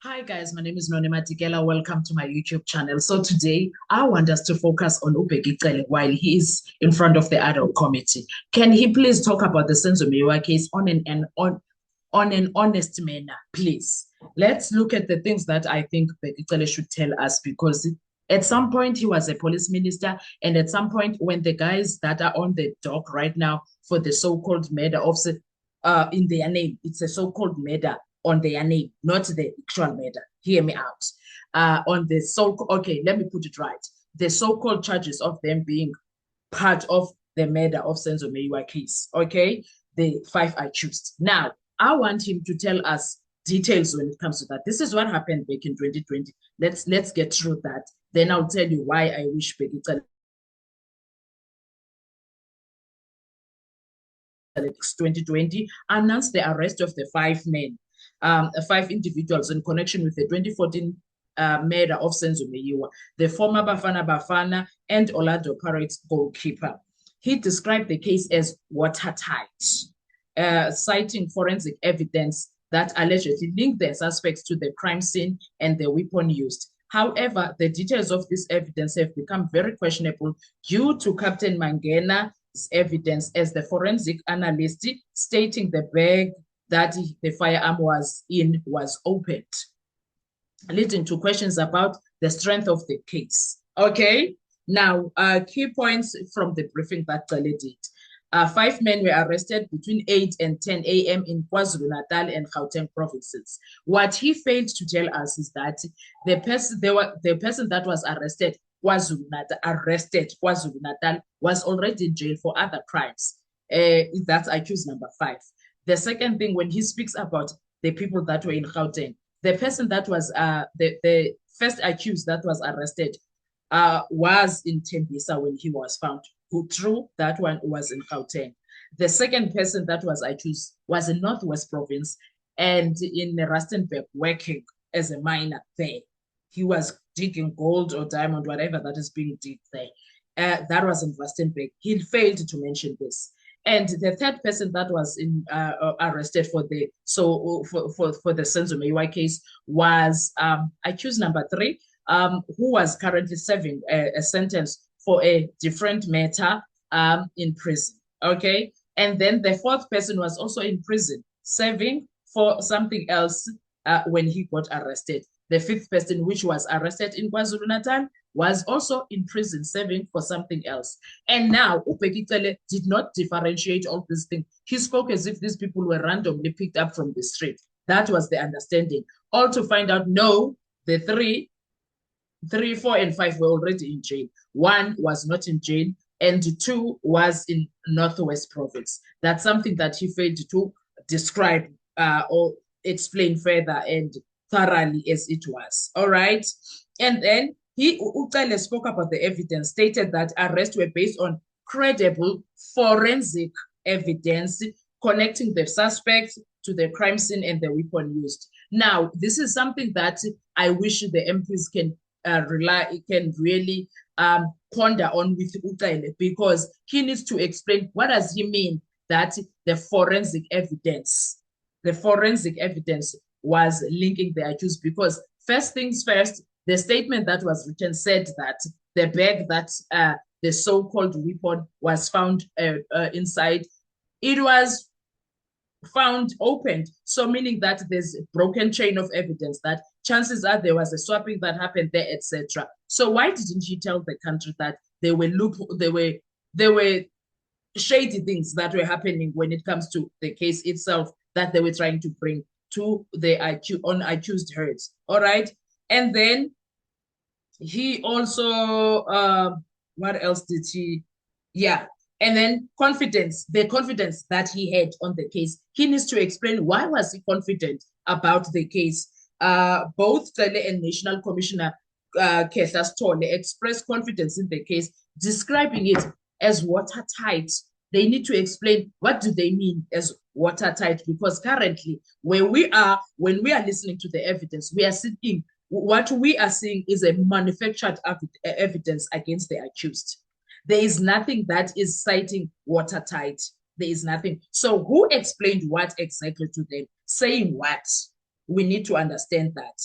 Hi guys, my name is Nonema Tikela. Welcome to my YouTube channel. So today I want us to focus on Ubheki Cele while he is in front of the adult committee. Can he please talk about the Senzo Meyiwa case on an honest manner, please? Let's look at the things that I think Ubheki Cele should tell us, because at some point he was a police minister, and at some point when the guys that are on the dock right now for the so-called murder of in their name, it's a so-called murder on their name, not the actual murder. Hear me out. On the okay, let me put it right. The so-called charges of them being part of the murder of Senzo Meyiwa case. Okay, the 5 accused. Now, I want him to tell us details when it comes to that. This is what happened back in 2020. Let's get through that. Then I'll tell you why I wish Bheki Cele 2020 announced the arrest of the 5 men, 5 individuals in connection with the 2014 murder of Senzo Meyiwa, the former Bafana Bafana and Orlando Pirates goalkeeper. He described the case as watertight, citing forensic evidence that allegedly linked the suspects to the crime scene and the weapon used. However, the details of this evidence have become very questionable due to Captain Mangena's evidence as the forensic analyst stating the bag that the firearm was in was opened, leading to questions about the strength of the case. Okay, now key points from the briefing that Cele did. 5 men were arrested between 8 and 10 a.m. in KwaZulu-Natal and Gauteng provinces. What he failed to tell us is that the person that was arrested KwaZulu-Natal was already in jail for other crimes. That's accused number 5. The second thing, when he speaks about the people that were in Gauteng, the person that was the first accused that was arrested was in Tembisa when he was found. Who true, that one was in Gauteng. The second person that was accused was in Northwest Province and in Rustenburg working as a miner there. He was digging gold or diamond, whatever that is being digged there. That was in Rustenburg. He failed to mention this. And the third person that was arrested for the Senzo Meyiwa case was accused number 3, who was currently serving a sentence for a different matter in prison. Okay, and then the 4th person was also in prison serving for something else when he got arrested. The 5th person, which was arrested in KwaZulu-Natal, was also in prison serving for something else. And now Ubheki Cele did not differentiate all these things. He spoke as if these people were randomly picked up from the street. That was the understanding. All to find out, no, the 3, 4, and 5 were already in jail. 1 was not in jail, and 2 was in Northwest Province. That's something that he failed to describe or explain further and thoroughly as it was. All right. And then Ucele spoke about the evidence, stated that arrests were based on credible forensic evidence connecting the suspects to the crime scene and the weapon used. Now, this is something that I wish the MPs can really ponder on with Ucele, because he needs to explain what does he mean that the forensic evidence was linking the accused. Because first things first, the statement that was written said that the bag that the so-called weapon was found inside, it was found opened. So meaning that there's a broken chain of evidence that chances are there was a swapping that happened there, etc. So why didn't he tell the country that there were shady things that were happening when it comes to the case itself that they were trying to bring to the accused herds? All right. And then he also, what else did he? Yeah. And then the confidence that he had on the case. He needs to explain why was he confident about the case. Both Cele and National Commissioner Kehla Stole expressed confidence in the case, describing it as watertight. They need to explain what do they mean as watertight, because currently when we are listening to the evidence, we are seeing what we are seeing is a manufactured evidence against the accused. There is nothing that is citing watertight. There is nothing. So who explained what exactly to them? Saying what? We need to understand that.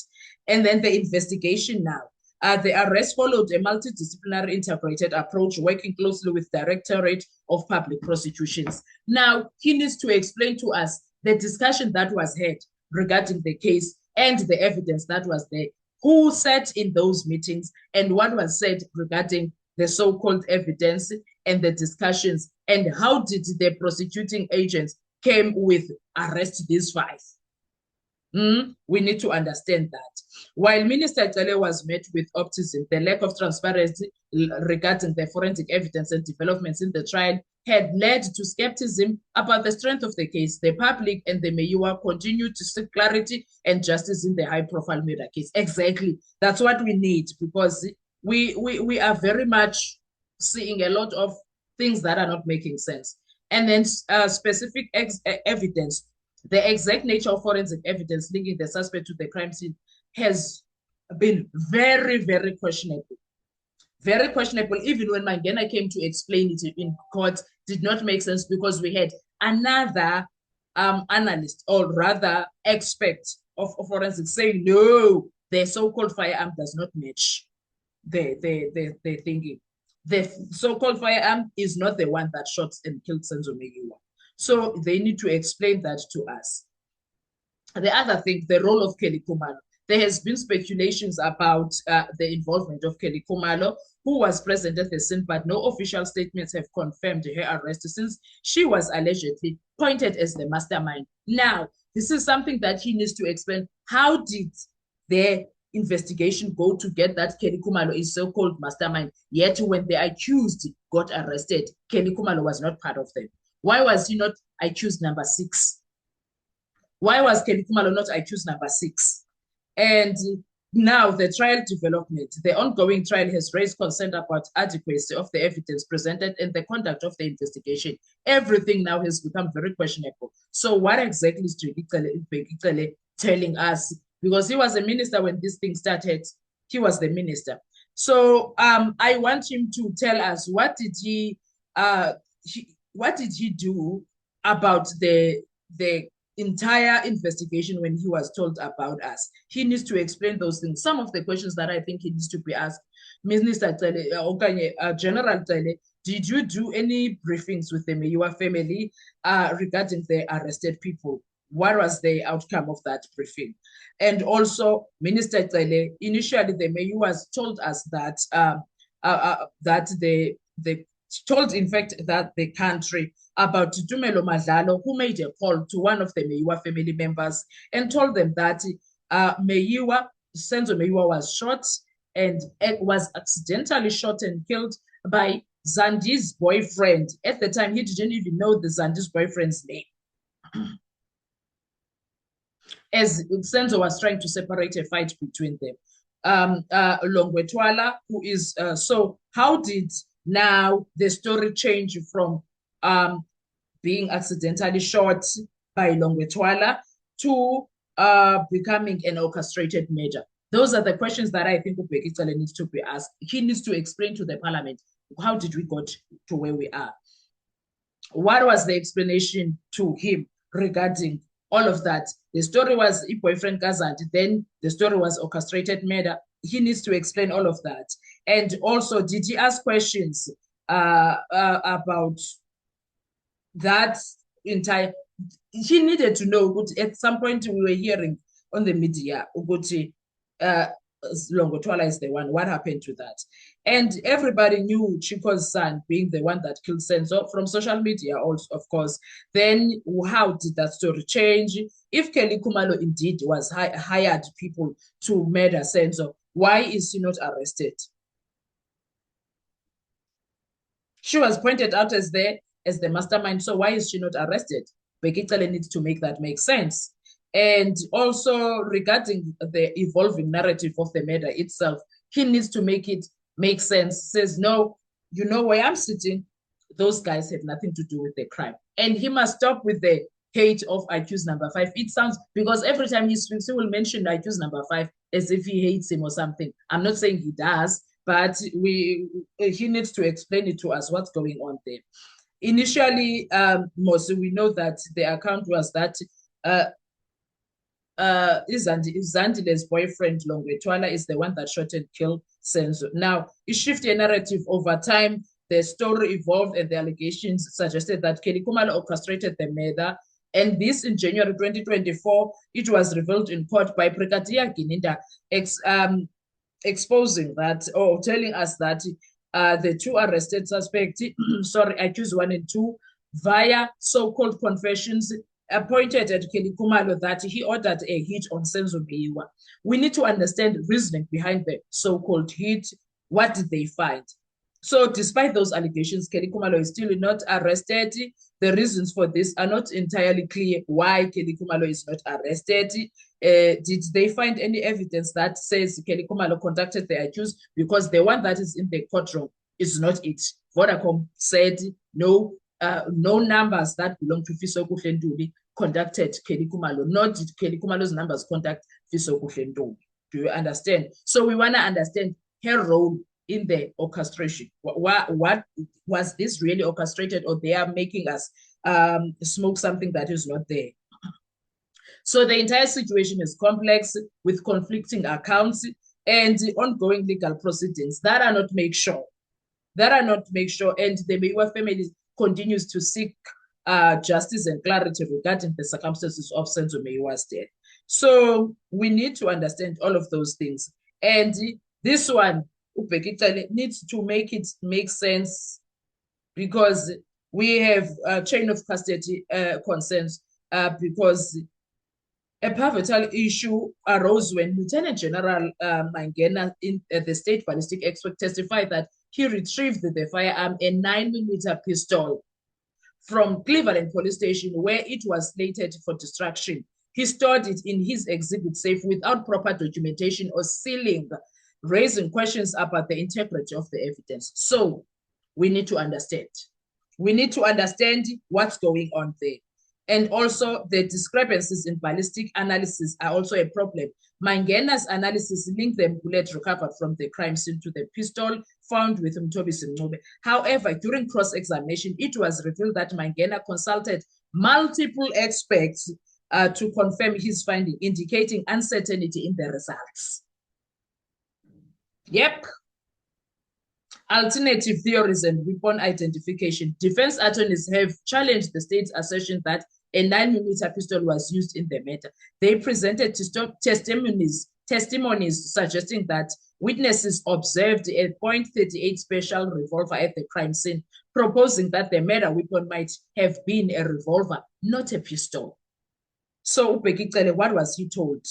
And then the investigation now. The arrest followed a multidisciplinary integrated approach, working closely with Directorate of Public Prosecutions. Now, he needs to explain to us the discussion that was had regarding the case and the evidence that was there. Who sat in those meetings and what was said regarding the so-called evidence and the discussions, and how did the prosecuting agents came with arrest these five? We need to understand that. While Minister Cele was met with optimism, the lack of transparency regarding the forensic evidence and developments in the trial had led to skepticism about the strength of the case. The public and the Meyiwa continued to seek clarity and justice in the high-profile murder case. Exactly. That's what we need, because we are very much seeing a lot of things that are not making sense. And then specific evidence. The exact nature of forensic evidence linking the suspect to the crime scene has been very, very questionable. Very questionable. Even when Mangena came to explain it in court, did not make sense, because we had another analyst, or rather expert of forensics, saying, no, the so-called firearm does not match the thinking. The so-called firearm is not the one that shot and killed Senzo Meyiwa. So they need to explain that to us. The other thing, the role of Kelly Khumalo. There has been speculations about the involvement of Kelly Khumalo, who was present at the scene, but no official statements have confirmed her arrest, since she was allegedly pointed as the mastermind. Now, this is something that he needs to explain. How did the investigation go to get that Kelly Khumalo is so-called mastermind, yet when the accused got arrested, Kelly Khumalo was not part of them? Why was he not accused number 6? Why was Kelly Khumalo not accused number 6? And now the trial development, the ongoing trial has raised concern about adequacy of the evidence presented and the conduct of the investigation. Everything now has become very questionable. So what exactly is Bekele telling us? Because he was a minister when this thing started. He was the minister. So I want him to tell us, what did he do about the entire investigation when he was told about us? He needs to explain those things. Some of the questions that I think he needs to be asked, Minister Cele, General Cele, did you do any briefings with the Meyiwa family regarding the arrested people? What was the outcome of that briefing? And also, Minister Cele, initially the Meyiwas told us that that they told, in fact, that the country about Tumelo Madlalo, who made a call to one of the Meyiwa family members and told them that Senzo Meyiwa was shot, and was accidentally shot and killed by Zandi's boyfriend. At the time, he didn't even know the Zandi's boyfriend's name. As Senzo was trying to separate a fight between them. Longwetwala, who is, so how did now the story change from being accidentally shot by Longwetwala to becoming an orchestrated murder? Those are the questions that I think Ubheki Cele needs to be asked. He needs to explain to the parliament, how did we got to where we are? What was the explanation to him regarding all of that? The story was boyfriend Kazanti, then the story was orchestrated murder. He needs to explain all of that. And also, did he ask questions about that entire? He needed to know. At some point, we were hearing on the media, Longwetwala is the one. What happened to that? And everybody knew Chiko's son being the one that killed Senzo from social media, also, of course. Then how did that story change? If Kelly Khumalo indeed was hired people to murder Senzo, why is she not arrested? She was pointed out as the mastermind, so why is she not arrested? Ubheki Cele needs to make that make sense. And also regarding the evolving narrative of the murder itself, he needs to make it make sense. Says, no, you know where I'm sitting, those guys have nothing to do with the crime. And he must stop with the hate of accused number 5. It sounds, because every time he speaks, he will mention accused number 5 as if he hates him or something. I'm not saying he does, but he needs to explain it to us, what's going on there. Initially, Mosi, we know that the account was that Zandile's boyfriend Longwetwala is the one that shot and killed Senzo. Now, it shifted a narrative over time. The story evolved and the allegations suggested that Kelly Khumalo orchestrated the murder. And this in January 2024, it was revealed in court by Brigadier Gininda, exposing that or telling us that the two arrested suspects, accused 1 and 2, via so-called confessions, appointed at Kelly Khumalo that he ordered a hit on Senzo Meyiwa. We need to understand the reasoning behind the so-called hit. What did they find? So despite those allegations, Kelly Khumalo is still not arrested. The reasons for this are not entirely clear. Why Kelly Khumalo is not arrested? Did they find any evidence that says Kelly Khumalo contacted the accused? Because the one that is in the courtroom is not it. Vodacom said no numbers that belong to Fiso Kuhle contacted Kelly Khumalo, nor did Kelly Khumalo's numbers contact Fiso Kuhle. Do you understand? So we want to understand her role in the orchestration. What was this really orchestrated, or they are making us smoke something that is not there? So the entire situation is complex with conflicting accounts and ongoing legal proceedings that are not made sure. And the Meyiwa family continues to seek justice and clarity regarding the circumstances of Senzo Meyiwa's death. So we need to understand all of those things. And this one, needs to make sense, because we have a chain of custody concerns, because a pivotal issue arose when Lieutenant General Mangena, the state ballistic expert, testified that he retrieved the firearm, a 9mm pistol, from Cleveland police station, where it was slated for destruction. He stored it in his exhibit safe without proper documentation or sealing, raising questions about the integrity of the evidence. So we need to understand. We need to understand what's going on there. And also the discrepancies in ballistic analysis are also a problem. Mangena's analysis linked the bullet recovered from the crime scene to the pistol found with Mthobisi Ncube. However, during cross-examination, it was revealed that Mangena consulted multiple experts to confirm his finding, indicating uncertainty in the results. Yep. Alternative theories and weapon identification. Defense attorneys have challenged the state's assertion that a 9mm pistol was used in the matter. They presented testimonies suggesting that witnesses observed a .38 special revolver at the crime scene, proposing that the murder weapon might have been a revolver, not a pistol. So, what was he told?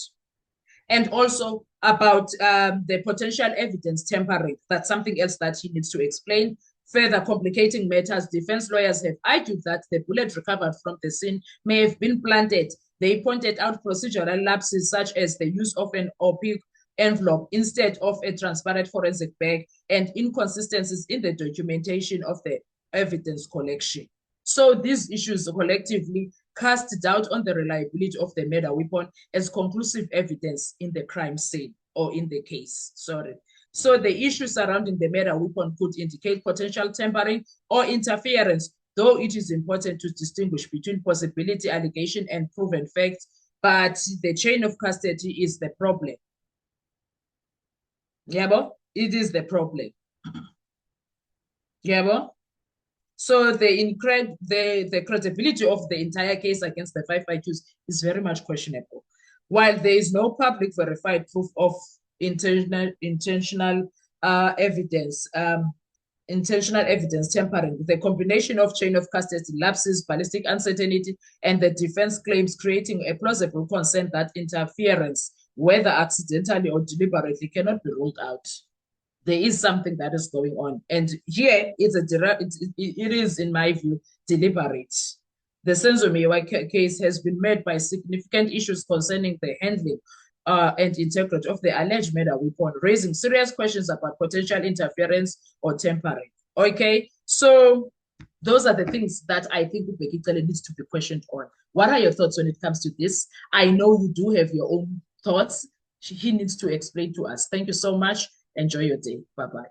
And also about the potential evidence tampering. That's something else that he needs to explain. Further complicating matters, defense lawyers have argued that the bullet recovered from the scene may have been planted. They pointed out procedural lapses such as the use of an opaque envelope instead of a transparent forensic bag and inconsistencies in the documentation of the evidence collection. So these issues collectively cast doubt on the reliability of the murder weapon as conclusive evidence in the crime scene or in the case. So the issue surrounding the murder weapon could indicate potential tampering or interference, though it is important to distinguish between possibility, allegation, and proven facts. But the chain of custody is the problem. Yabo, it is the problem. Yabo. So the credibility of the entire case against the 5 accused is very much questionable. While there is no public verified proof of intentional evidence tampering, the combination of chain of custody lapses, ballistic uncertainty, and the defense claims creating a plausible concern that interference, whether accidentally or deliberately, cannot be ruled out. There is something that is going on. And here it is, in my view, deliberate. The Senzo Meyiwa case has been made by significant issues concerning the handling and integrity of the alleged murder weapon, raising serious questions about potential interference or tampering. Okay, so those are the things that I think Ubekicele needs to be questioned on. What are your thoughts when it comes to this? I know you do have your own thoughts. He needs to explain to us. Thank you so much. Enjoy your day. Bye-bye.